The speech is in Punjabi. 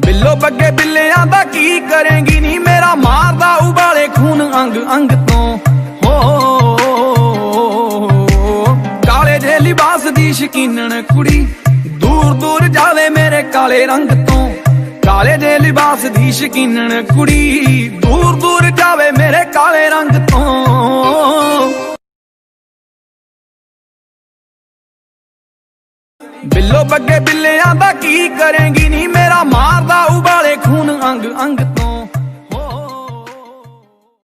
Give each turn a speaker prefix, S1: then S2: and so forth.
S1: ਬਿੱਲੋ ਬੱਗੇ ਬਿੱਲਿਆਂ ਦਾ ਕੀ ਕਰੇਂਗੀ ਨੀ, ਮੇਰਾ ਮਾਰਦਾ ਉਬਾਲੇ ਖੂਨ ਅੰਗ ਅੰਗ ਤੋਂ। ਹੋ ਕਾਲੇ ਜੇ ਲਿਬਾਸ ਦੀ ਸ਼ਕੀਨਣ ਕੁੜੀ, ਦੂਰ ਦੂਰ ਜਾਵੇ ਮੇਰੇ ਕਾਲੇ ਰੰਗ ਤੋਂ। ਕਾਲੇ ਜੇ ਲਿਬਾਸ ਦੀ ਸ਼ਕੀਨਣ ਕੁੜੀ, ਦੂਰ ਦੂਰ ਜਾਵੇ ਮੇਰੇ ਕਾਲੇ ਰੰਗ ਤੋਂ। ਬਿੱਲੋ ਬੱਗੇ ਬਿੱਲਿਆਂ ਦਾ ਕੀ ਕਰੇਂਗੀ ਨੀ, ਮੇਰਾ ਮਾਰਦਾ ਉਬਾਲੇ ਖੂਨ ਅੰਗ ਅੰਗ ਤੋਂ।